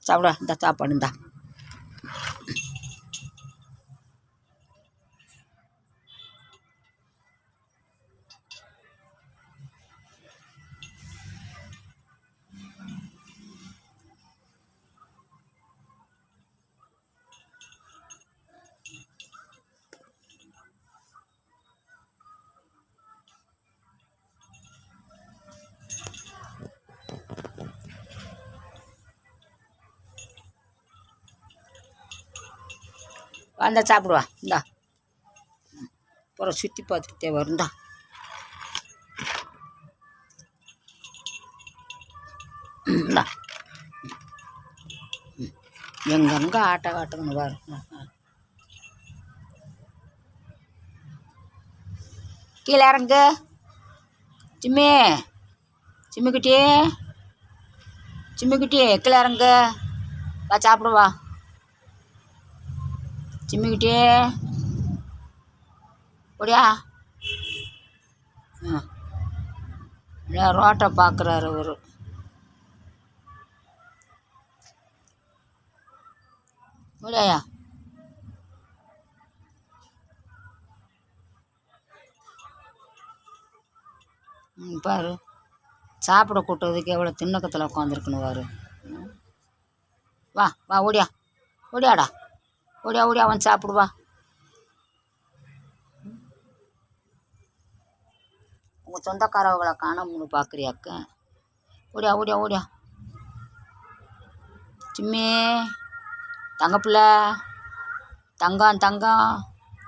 சாப்பிட இந்த சாப்பாடு இந்தா. வந்தா சாப்பிடுவா இந்தா. அப்புறம் சுற்றி பார்த்துக்கிட்டே வருந்தா. இந்தா எங்கெங்க ஆட்ட காட்டுங்கன்னு பாரு. கீழே இறங்கு சிம்மி. சிம்மிக்குட்டி சிம்மிக்குட்டி கீழே இறங்கு வா சாப்பிடுவா. சிம்மிக்குட்டி ஓடியா. ரோட்டை பார்க்குறாரு ஒரு ஓடியா. பாரு சாப்பிட கூட்டுறதுக்கு எவ்வளோ திண்ணக்கத்தில் உட்காந்துருக்குன்னு பாரு. வா வா ஓடியா ஓடியாடா. ஓடியா ஓடியா வந்து சாப்பிடுவா. உங்கள் சொந்தக்காரவங்களை காணாமனு பார்க்குறியாக்க. ஓடியா ஓடியா ஓடியா. சிம்மி தங்கப்பிள்ளை தங்கம் தங்கம்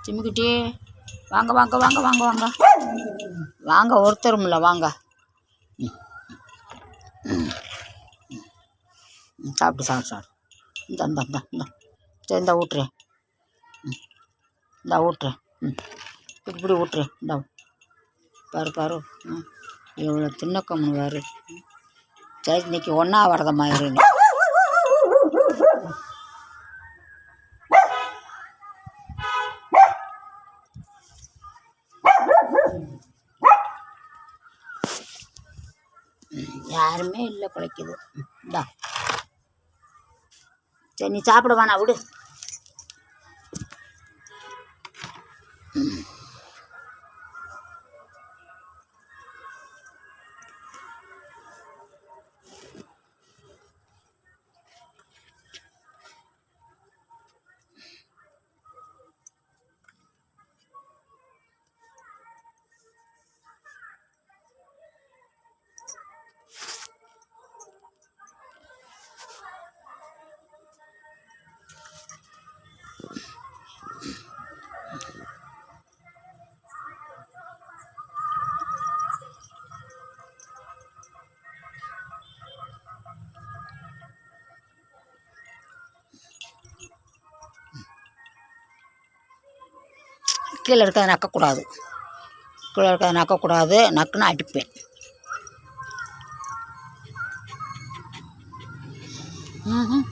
சிம்மிக்குட்டி வாங்க வாங்க வாங்க வாங்க வாங்க வாங்க ஒருத்தரும் இல்லை வாங்க. சாப்பிட்டு சாப்பிட்டு சாப்பிடு. இந்த இந்த இந்த இந்த சரி இந்த ஊட்டுறேன். இந்த ஊட்டுறேன். இப்படி ஊட்டுறேன். இந்த பாரு பாரு இவ்வளோ தின்னக்கம்னு பாரு. சரி இன்னைக்கு ஒன்றா வரதமாயிரு. யாருமே இல்லை குலைக்குது. இந்தா சரி நீ சாப்பிடுவானா விடு. கீழே இருக்கிறத நக்கக்கூடாது. கீழே இருக்கிறத நக்கக்கூடாது. நக்குன்னு அடிப்பேன். ம்